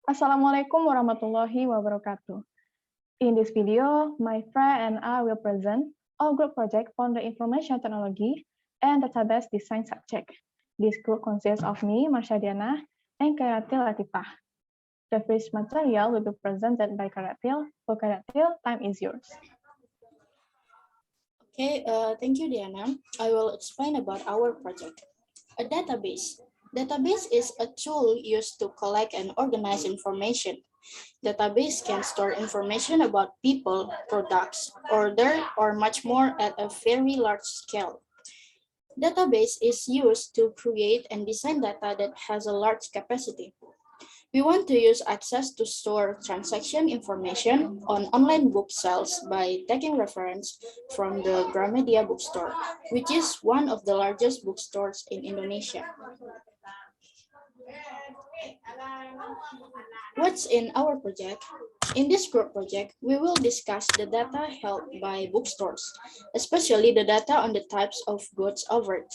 Assalamualaikum warahmatullahi wabarakatuh. In this video, my friend and I will present our group project on the information technology and database design subject. This group consists of me, Marsha Diana, and Khairatil Latifah. The first material will be presented by Khairatil. For Khairatil, time is yours. Okay, thank you, Diana. I will explain about our project. A database. Database is a tool used to collect and organize information. Database can store information about people, products, order, or much more at a very large scale. Database is used to create and design data that has a large capacity. We want to use access to store transaction information on online book sales by taking reference from the Gramedia bookstore, which is one of the largest bookstores in Indonesia. What's in our project? In this group project, we will discuss the data held by bookstores, especially the data on the types of goods offered.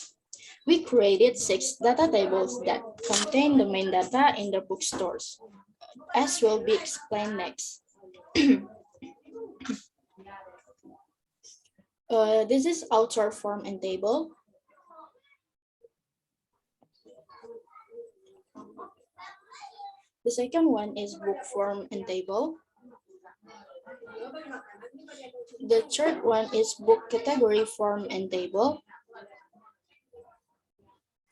We created 6 data tables that contain the main data in the bookstores, as will be explained next. This is author form and table. The second one is book form and table. The third one is book category form and table.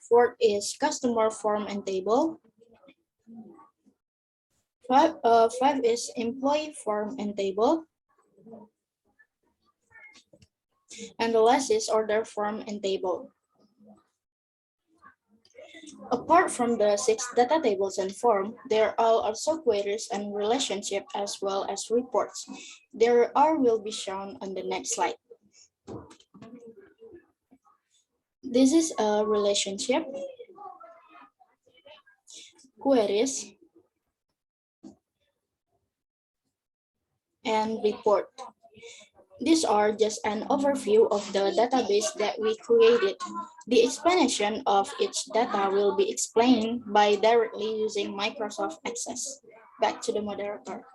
Fourth is customer form and table. Five is employee form and table. And the last is order form and table. Apart from the 6 data tables and form, there are also queries and relationship as well as reports. There will be shown on the next slide. This is a relationship, queries, and report. These are just an overview of the database that we created. The explanation of each data will be explained by directly using Microsoft Access. Back to the moderator.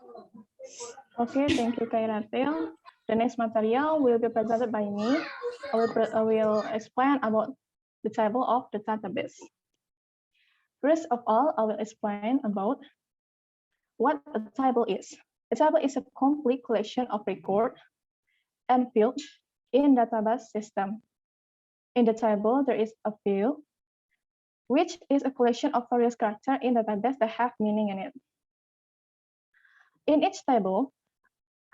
Okay, thank you, Khairatil. The next material will be presented by me. I will explain about the table of the database. First of all, I will explain about what a table is. A table is a complete collection of records and fields in database system. In the table, there is a field, which is a collection of various characters in the database that have meaning in it. In each table,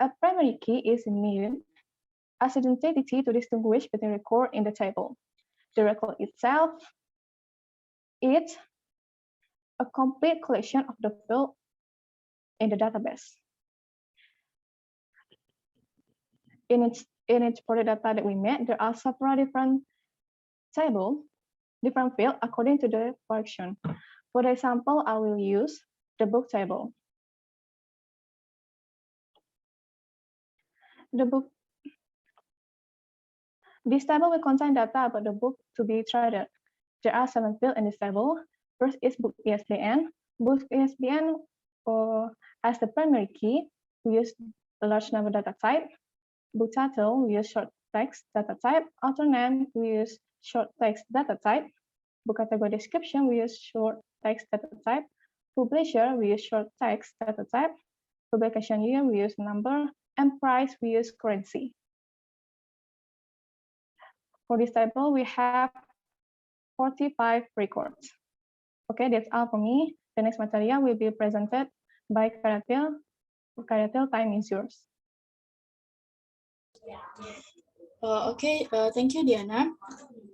a primary key is needed as identity to distinguish between record in the table. The record itself is a complete collection of the field in the database. In each product data that we made, there are several different tables, different fields according to the function. For example, I will use the book table. This table will contain data about the book to be traded. There are 7 fields in this table. First is book ISBN. Book ISBN as the primary key, we use a large number data type. Book title, we use short text data type. Author name, we use short text data type. Book category description, we use short text data type. Publisher, we use short text data type. Publication year, we use number. And price, we use currency. For this table, we have 45 records. Okay, that's all for me. The next material will be presented by Khairatil. Khairatil, time is yours. Thank you, Diana.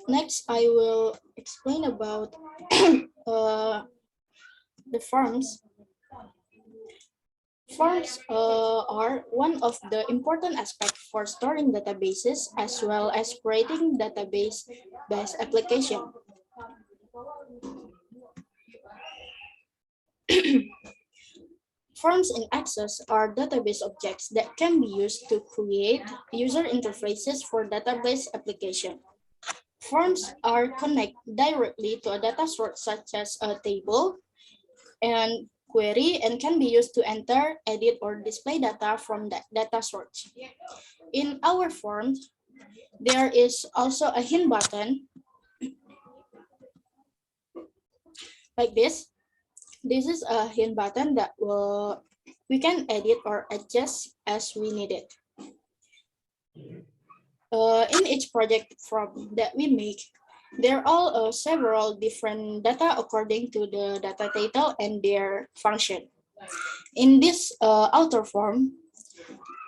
Next, I will explain about the forms. Forms are one of the important aspects for storing databases as well as creating database-based application. Forms in Access are database objects that can be used to create user interfaces for database application. Forms are connected directly to a data source such as a table, and query and can be used to enter, edit, or display data from the data source. In our form, there is also a hint button like this. This is a hint button that we can edit or adjust as we need it. In each project form that we make, there are several different data according to the data title and their function. In this author form,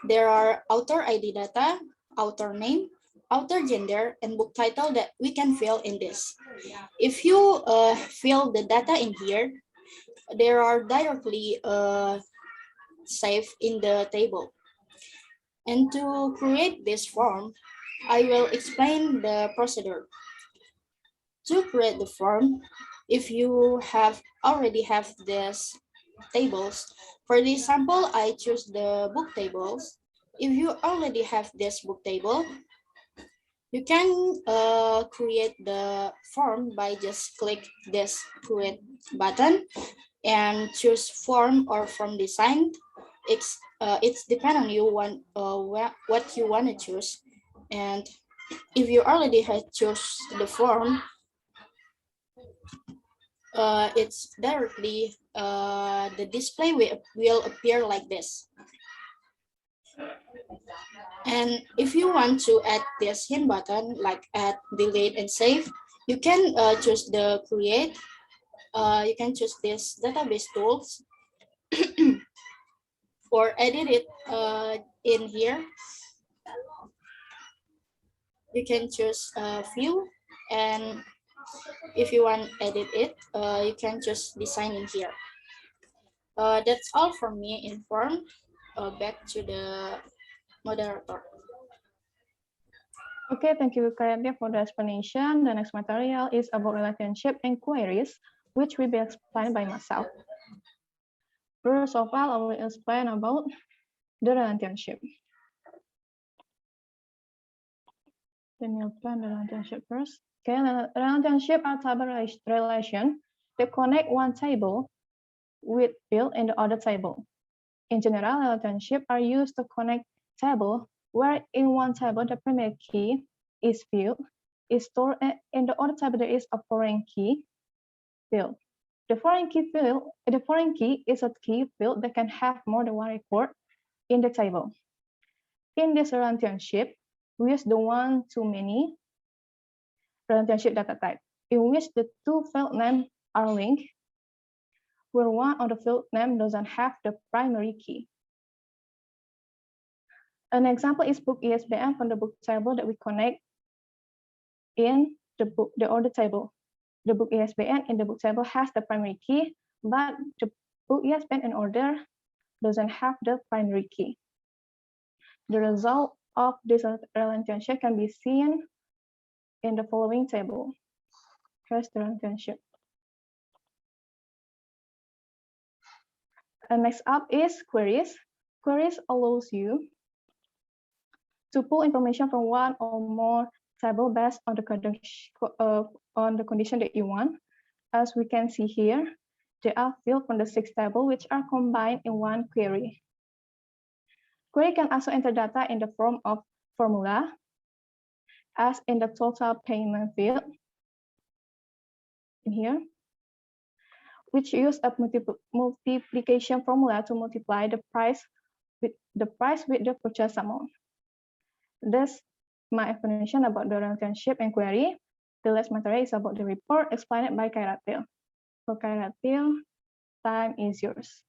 there are author ID data, author name, author gender, and book title that we can fill in this. If you fill the data in here, they are directly saved in the table. And to create this form, I will explain the procedure. To create the form, if you already have these tables, for the example, I choose the book tables. If you already have this book table, you can create the form by just click this create button and choose form or form design. It's depend on you what you want to choose. And if you already have choose the form, it's directly the display will appear like this. And if you want to add this hint button like add, delete, and save, you can choose the create. You can choose this database tools or edit it in here. You can choose view, and if you want edit it, you can just design in here. That's all from me in form. Back to the moderator. Okay, thank you, Khairatil, for the explanation. The next material is about relationship and queries, which will be explained by myself. First of all, I will explain about the relationship. Let me explain the relationship first. Okay, relationship are type of relation that connect one table with field in the other table. In general, relationships are used to connect tables where in one table the primary key is field is stored and in the other table there is a foreign key field. The foreign key is a key field that can have more than one record in the table. In this relationship, we use the one-to-many relationship data type, in which the two field names are linked, where one of the field name doesn't have the primary key. An example is book ISBN from the book table that we connect in the order table. The book ISBN in the book table has the primary key, but the book ISBN in order doesn't have the primary key. The result of this relationship can be seen in the following table. Here's the relationship. And next up is queries. Queries allows you to pull information from one or more table based on the condition that you want. As we can see here, there are fields from the 6 tables which are combined in one query. Query can also enter data in the form of formula, as in the total payment field in here, which use a multiplication formula to multiply the price with the purchase amount. That's my explanation about the relationship and query. The last material is about the report explained by Khairatil. For Khairatil, time is yours.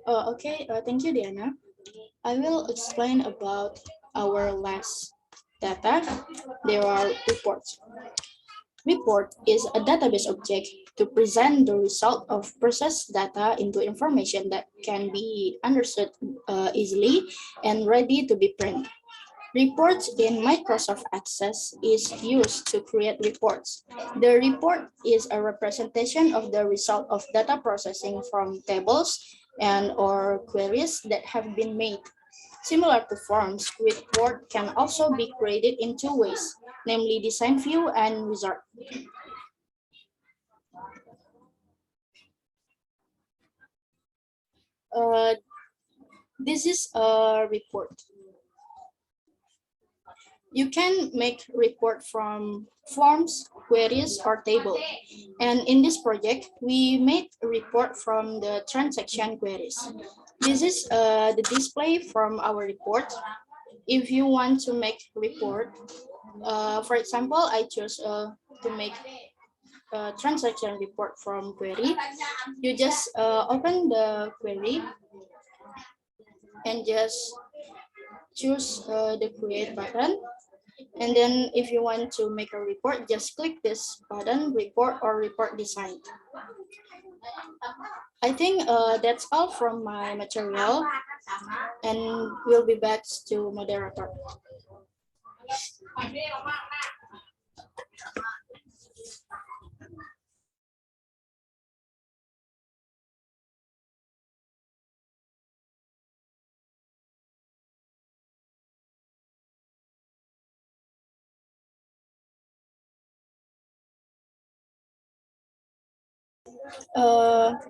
Okay, thank you, Diana. I will explain about our last data. There are reports. Report is a database object to present the result of processed data into information that can be understood easily and ready to be printed. Reports in Microsoft Access is used to create reports. The report is a representation of the result of data processing from tables and or queries that have been made. Similar to forms, report can also be created in 2 ways, namely design view and wizard. This is a report. You can make report from forms, queries, or table. And in this project, we made a report from the transaction queries. This is the display from our report. If you want to make report, for example, I choose to make a transaction report from query. You just open the query and just choose the create button. And then if you want to make a report, just click this button, report or report design. I think that's all from my material, and we'll be back to moderator.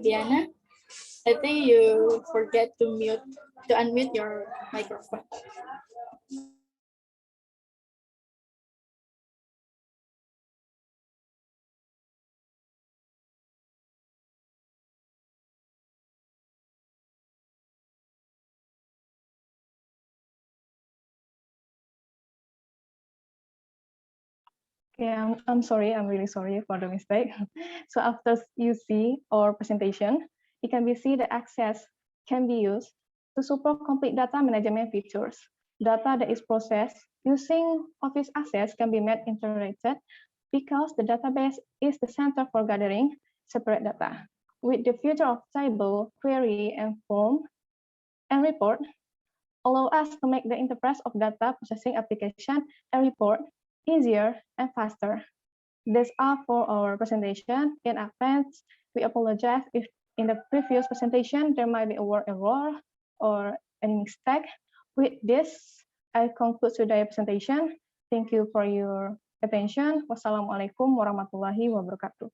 Diana, I think you forget to unmute your microphone. Okay, I'm sorry, I'm really sorry for the mistake. So after you see our presentation, it can be see the access can be used to support complete data management features. Data that is processed using Office Access can be made integrated because the database is the center for gathering separate data. With the future of table, query, and form and report, allow us to make the enterprise of data processing application and report easier and faster. That's all for our presentation. In advance, we apologize if in the previous presentation there might be a word error or any mistake. With this, I conclude today's presentation. Thank you for your attention. Wassalamualaikum warahmatullahi wabarakatuh.